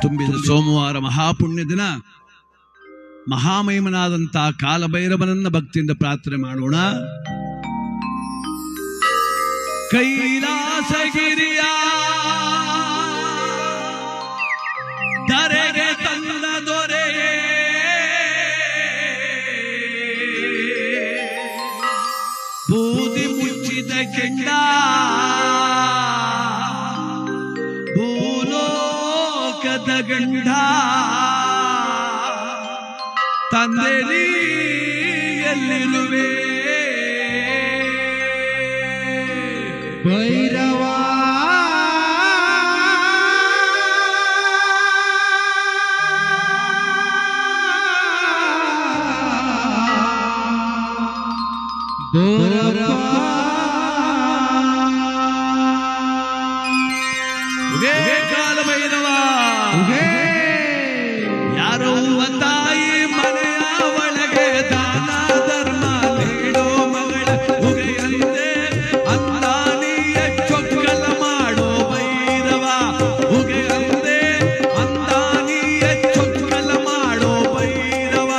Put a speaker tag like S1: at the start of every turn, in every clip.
S1: ತುಂಬಿದ ಸೋಮವಾರ ಮಹಾಪುಣ್ಯ ದಿನ. ಮಹಾಮಹಿಮನಾದಂತಹ ಕಾಲಭೈರವನನ್ನ ಭಕ್ತಿಯಿಂದ ಪ್ರಾರ್ಥನೆ ಮಾಡೋಣ. ಕೈಲಾಸಗಿರಿಯ ಧರೆಗೆ ತಂದ ದೊರೆಯೇ, ಬೂದಿ ಮುಚ್ಚಿದ ಕೆಂಡ ಭೂಲೋಕದ ಗಂಡ, ತಂದೆ ನೀ ಎಲ್ಲಿರುವೆ ಭೈರವ. ಕಾಲಭೈರವ ಯಾರೋ ತಾಯಿ ಮನೆಯ ಒಳಗೆ ದಾನ ಧರ್ಮ ನೀಡೋ ಮಗಳ ಉಗೆಯಂದೆ ಅಂದಾನಿಯ ಚೊಕ್ಕಲ ಮಾಡೋ ಭೈರವ. ಉಗೆಯಂದೆ ಅಂದಾನಿಯ ಚೊಕ್ಕಲ ಮಾಡೋ ಭೈರವ.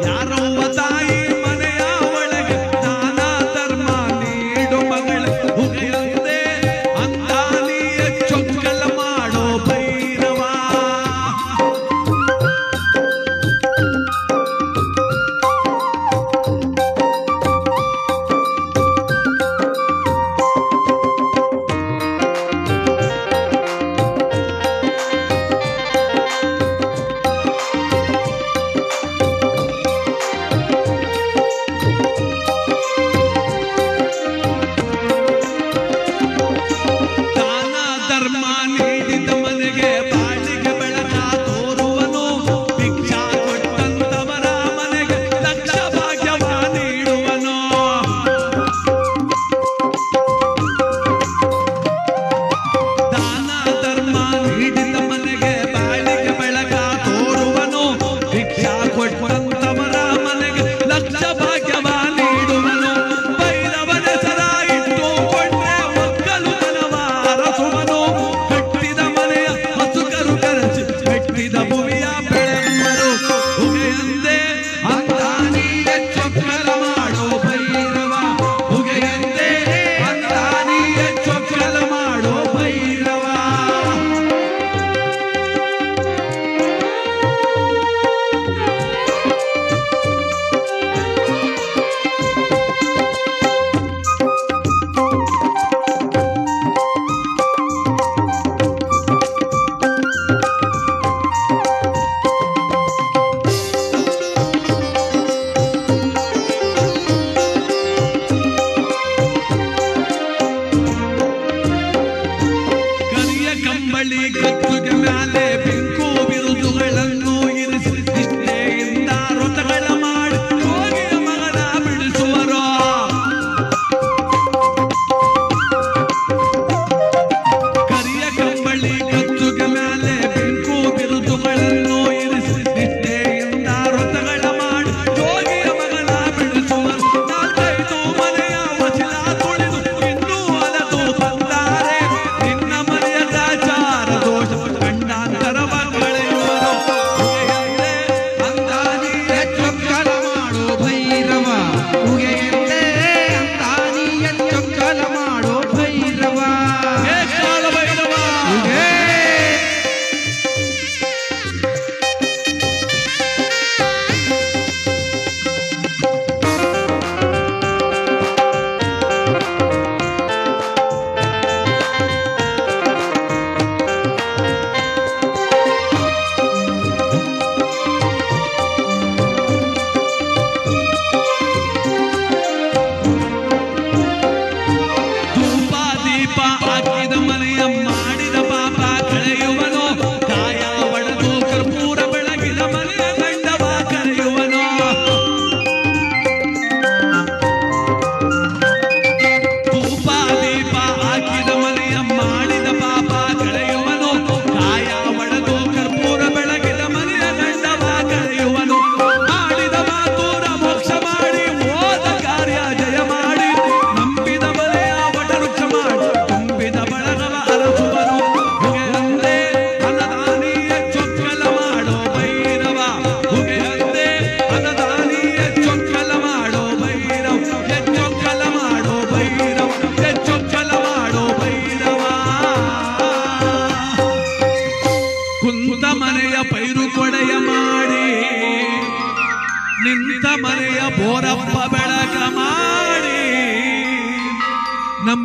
S1: ಯಾರೋ ತಾಯಿ ಮನೆಯ ಒಳಗೆ ದಾನ ಧರ್ಮ ನೀಡೋ ಮಗಳ ಉಗೆಯಂದೆ ಅಂದಾನಿಯ ಚೊಕ್ಕಲ ಮಾಡೋ ಭೈರವ. ದಾನ ಧರ್ಮ ನೀಡಿದ ಮನೆಗೆ ಬಾಳಿಗೆ ಬೆಳಕ ತೋರುವನು. ಭಿಕ್ಷಾ ಕೊಟ್ಟಂತವರ ಮನೆಗೆ ಲಕ್ಷ ಭಾಗ್ಯವ ನೀಡುವನು. ದಾನ ಧರ್ಮ ನೀಡಿದ ಮನೆಗೆ ಬಾಳಿಗೆ ಬೆಳಕ ತೋರುವನು. ಭಿಕ್ಷಾ ಕೊಟ್ಟಂತವರ ಮನೆಗೆ ಲಕ್ಷ ಭಾಗ್ಯವ ನೀಡುವನು. ಭೈರವನ ಸರ ಇಟ್ಟುಕೊಂಡ್ರೆ ಒಕ್ಕಲು ತನವ ಅರಸುವನು. ಕಟ್ಟಿದ ಮನೆಯ ಹಸುಕರು ಕರೆಸಿ ಕಟ್ಟಿದ ಭುವಿಯ ಬೆಳೆಯುವರು. ಉಗೆಯಂದೆ ಅಂದಾನಿಯ ಚೊಕ್ಕಲ ಮಾಡೋ ಭೈರವ. ಉಗೆಯಂದೆ ಅಂದಾನಿಯ ಚೊಕ್ಕಲ ಮಾಡೋ ಭೈರವ. ಕರಿಯ ಕಂಬಳಿ ಗದ್ದುಗೆ ಮ್ಯಾಲೆ ಬಿಂಕು ಬಿರುದುಗಳನ್ನು ಇರಿಸಿ ನಿಷ್ಠೆಯಿಂದ ವ್ರತಗಳ ಮಾಡಿ ಯೋಗಿಯ ಮಗನ ಬಿಡಿಸುವರು. ಕರಿಯ ಕಂಬಳಿ ಗದ್ದುಗೆ ಮ್ಯಾಲೆ ಬಿಂಕು ಬಿರುದುಗಳನ್ನು ಇರಿಸಿ ನಿಷ್ಠೆಯಿಂದ ವ್ರತಗಳ ಮಾಡಿ ಯೋಗಿಯ ಮಗನ ಬಿಡಿಸುವರು. ನಾಲ್ಕೈದು ಮನೆಯ ವಚನ ತುಳಿದು ಇನ್ನೂ ಅಲದು ಬಂದಾರೆ. ನಿನ್ನ ಮನೆಯ ಚಾರ ದೋಷ ಕಂಡಾಂತರ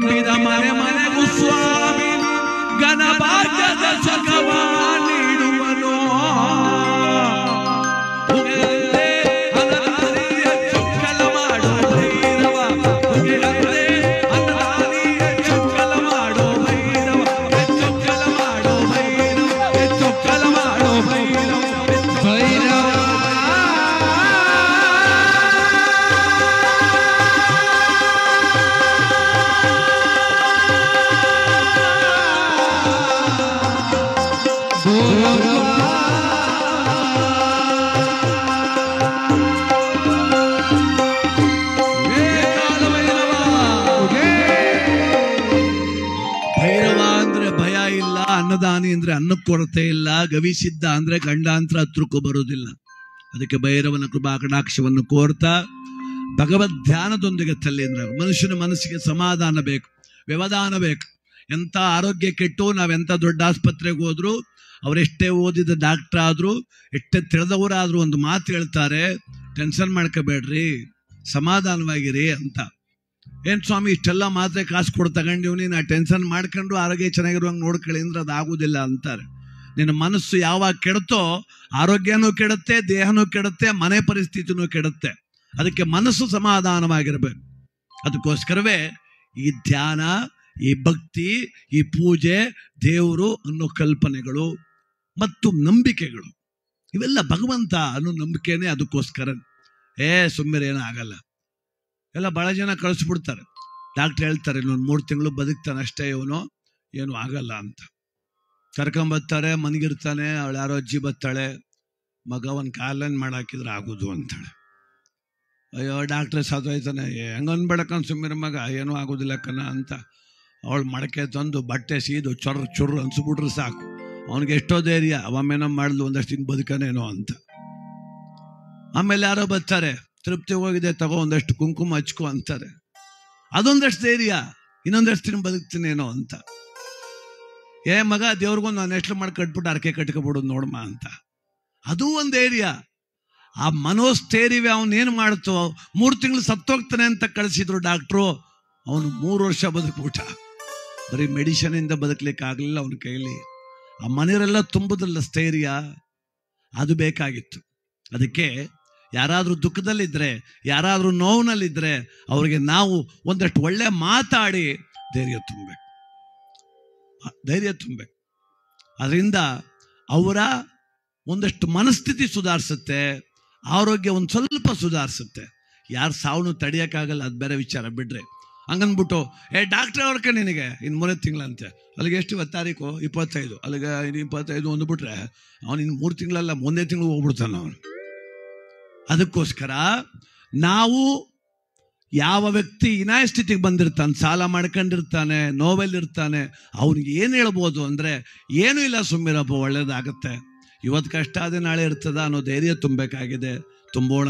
S1: ತುಂಬಿದ ಮನೆ ಮನೆಗೂ ಸ್ವಾಮಿ ಘನಭಾಗ್ಯದ ಸುಖವ ನೀಡುವನು. ಅನ್ನದಾನಿ ಅಂದ್ರೆ ಅನ್ನಕ್ಕೆ ಕೊರತೆ ಇಲ್ಲ, ಗವಿಸಿದ್ಧ ಅಂದ್ರೆ ಗಂಡಾಂತರ ಹತ್ರಕ್ಕೂ ಬರುವುದಿಲ್ಲ. ಅದಕ್ಕೆ ಭೈರವನ ಕೃಪಾ ಕಟಾಕ್ಷವನ್ನು ಕೋರ್ತಾ ಭಗವದ್ ಧ್ಯಾನದೊಂದಿಗೆ ತಲ್ಲಿಂದ್ರ ಮನುಷ್ಯನ ಮನಸ್ಸಿಗೆ ಸಮಾಧಾನ ಬೇಕು, ವ್ಯವಧಾನ ಬೇಕು. ಎಂಥ ಆರೋಗ್ಯ ಕೆಟ್ಟು ನಾವೆಂಥ ದೊಡ್ಡ ಆಸ್ಪತ್ರೆಗೆ ಹೋದ್ರು, ಅವರೆಷ್ಟೇ ಓದಿದ ಡಾಕ್ಟರ್ ಆದ್ರು, ಎಷ್ಟೇ ತಿಳಿದವರಾದ್ರೂ ಒಂದು ಮಾತು ಹೇಳ್ತಾರೆ, ಟೆನ್ಷನ್ ಮಾಡ್ಕೋಬೇಡ್ರಿ, ಸಮಾಧಾನವಾಗಿರಿ ಅಂತ. ಏನ್ ಸ್ವಾಮಿ ಇಷ್ಟೆಲ್ಲ ಮಾತ್ರೆ ಕಾಸು ಕೊಡು ತಗೊಂಡಿವ್ನಿ, ನಾ ಟೆನ್ಷನ್ ಮಾಡ್ಕೊಂಡು ಆರೋಗ್ಯ ಚೆನ್ನಾಗಿರುವಂಗೆ ನೋಡ್ಕೊಳ್ಳಿ ಅಂದ್ರೆ ಅದು ಆಗುದಿಲ್ಲ ಅಂತಾರೆ. ನಿನ್ನ ಮನಸ್ಸು ಯಾವಾಗ ಕೆಡುತ್ತೋ ಆರೋಗ್ಯನೂ ಕೆಡುತ್ತೆ, ದೇಹನೂ ಕೆಡುತ್ತೆ, ಮನೆ ಪರಿಸ್ಥಿತಿನೂ ಕೆಡುತ್ತೆ. ಅದಕ್ಕೆ ಮನಸ್ಸು ಸಮಾಧಾನವಾಗಿರ್ಬೇಕು. ಅದಕ್ಕೋಸ್ಕರವೇ ಈ ಧ್ಯಾನ, ಈ ಭಕ್ತಿ, ಈ ಪೂಜೆ, ದೇವರು ಅನ್ನೋ ಕಲ್ಪನೆಗಳು ಮತ್ತು ನಂಬಿಕೆಗಳು ಇವೆಲ್ಲ ಭಗವಂತ ಅನ್ನೋ ನಂಬಿಕೆನೇ. ಅದಕ್ಕೋಸ್ಕರ ಸುಮ್ಮನೆ ಆಗಲ್ಲ, ಎಲ್ಲ ಬಹಳ ಜನ ಕಳಿಸ್ಬಿಡ್ತಾರೆ. ಡಾಕ್ಟರ್ ಹೇಳ್ತಾರೆ ಇನ್ನೊಂದು 3 ತಿಂಗಳು ಬದುಕ್ತಾನೆ ಅಷ್ಟೇ, ಇವನು ಏನು ಆಗಲ್ಲ ಅಂತ. ಕರ್ಕೊಂಬರ್ತಾರೆ, ಮನಗಿರ್ತಾನೆ, ಅವಳು ಯಾರೋ ಅಜ್ಜಿ ಬರ್ತಾಳೆ, ಮಗ ಒಂದು ಕಾಲನ್ ಮಾಡಾಕಿದ್ರೆ ಆಗೋದು ಅಂತಾಳೆ. ಅಯ್ಯೋ ಡಾಕ್ಟ್ರೆ ಸಾಧೋಯ್ತಾನೆ, ಹೆಂಗನ್ಬೇಡಕ್ಕನ್ ಸುಮ್ಮನೆ ಮಗ, ಏನೂ ಆಗೋದಿಲ್ಲ ಕಣ ಅಂತ ಅವಳು ಮಡಕೆ ತಂದು ಬಟ್ಟೆ ಸೀದು ಚುರ್ರು ಅನ್ಸ್ಬಿಟ್ರೆ ಸಾಕು, ಅವನಿಗೆ ಎಷ್ಟೋ ಧೈರ್ಯ, ಅವಮ್ಮೇನೋ ಮಾಡಿದ್ಲು ಒಂದಷ್ಟು ಹಿಂಗೆ ಬದುಕನೇನೋ ಅಂತ. ಆಮೇಲೆ ಯಾರೋ ಬರ್ತಾರೆ, ತೃಪ್ತಿ ಹೋಗಿದೆ ತಗೋ ಒಂದಷ್ಟು ಕುಂಕುಮ ಹಚ್ಕೊ ಅಂತಾರೆ, ಅದೊಂದಷ್ಟು ಧೈರ್ಯ, ಇನ್ನೊಂದಷ್ಟು ದಿನ ಬದುಕ್ತೀನೇನೋ ಅಂತ. ಮಗ ದೇವ್ರಿಗೊಂದು ನಾನು ಎಷ್ಟು ಮಾಡಿ ಕಟ್ಬಿಟ್ಟು ಅರಕೆ ಕಟ್ಕೊಬಿಡೋದು ನೋಡಮ್ಮ ಅಂತ, ಅದೂ ಒಂದು ಧೈರ್ಯ. ಆ ಮನೋಸ್ಥೈರ್ಯವೇ ಅವನೇನು ಮಾಡ್ತೋ, 3 ತಿಂಗಳು ಸತ್ತೋಗ್ತಾನೆ ಅಂತ ಕಳಿಸಿದ್ರು ಡಾಕ್ಟ್ರು, ಅವನು 3 ವರ್ಷ ಬದುಕ್ಬಿಟ್ಟ. ಬರೀ ಮೆಡಿಸಿನಿಂದ ಬದುಕಲಿಕ್ಕೆ ಆಗಲಿಲ್ಲ ಅವನ ಕೈಲಿ. ಆ ಮನೆಯವರೆಲ್ಲ ತುಂಬುದಲ್ಲ ಸ್ಥೈರ್ಯ, ಅದು ಬೇಕಾಗಿತ್ತು. ಅದಕ್ಕೆ ಯಾರಾದರೂ ದುಃಖದಲ್ಲಿದ್ದರೆ, ಯಾರಾದರೂ ನೋವಿನಲ್ಲಿದ್ದರೆ ಅವ್ರಿಗೆ ನಾವು ಒಂದಷ್ಟು ಒಳ್ಳೆ ಮಾತಾಡಿ ಧೈರ್ಯ ತುಂಬಬೇಕು. ಅದರಿಂದ ಅವರ ಒಂದಷ್ಟು ಮನಸ್ಥಿತಿ ಸುಧಾರಿಸುತ್ತೆ, ಆರೋಗ್ಯ ಒಂದು ಸ್ವಲ್ಪ ಸುಧಾರಿಸುತ್ತೆ. ಯಾರು ಸಾವನು ತಡೆಯೋಕ್ಕಾಗಲ್ಲ, ಅದು ಬೇರೆ ವಿಚಾರ ಬಿಡ್ರೆ. ಹಂಗನ್ಬಿಟ್ಟು ಡಾಕ್ಟ್ರ್ ಅವ್ರಕ್ಕೆ ನಿನಗೆ ಇನ್ನು 3 ತಿಂಗಳಂತೆ, ಅಲ್ಲಿಗೆ ಎಷ್ಟು 20 ತಾರೀಕು 25, ಅಲ್ಲಿಗೆ 25 ಅಂದ್ಬಿಟ್ರೆ ಅವನು ಇನ್ನು 3 ತಿಂಗಳಲ್ಲ 1 ತಿಂಗಳು ಹೋಗ್ಬಿಡ್ತಾನೆ ಅವನು. ಅದಕ್ಕೋಸ್ಕರ ನಾವು ಯಾವ ವ್ಯಕ್ತಿ ಇನಾಯ ಸ್ಥಿತಿಗೆ ಬಂದಿರ್ತಾನೆ, ಸಾಲ ಮಾಡ್ಕೊಂಡಿರ್ತಾನೆ, ನೋವಲ್ಲಿರ್ತಾನೆ, ಅವನಿಗೆ ಏನು ಹೇಳ್ಬೋದು ಅಂದರೆ ಏನೂ ಇಲ್ಲ, ಸುಮ್ಮಿರಪ್ಪ ಒಳ್ಳೇದಾಗತ್ತೆ, ಇವತ್ತು ಕಷ್ಟ ಅದೇ ನಾಳೆ ಇರ್ತದ ಅನ್ನೋ ಧೈರ್ಯ ತುಂಬಬೇಕಾಗಿದೆ. ತುಂಬೋಣ.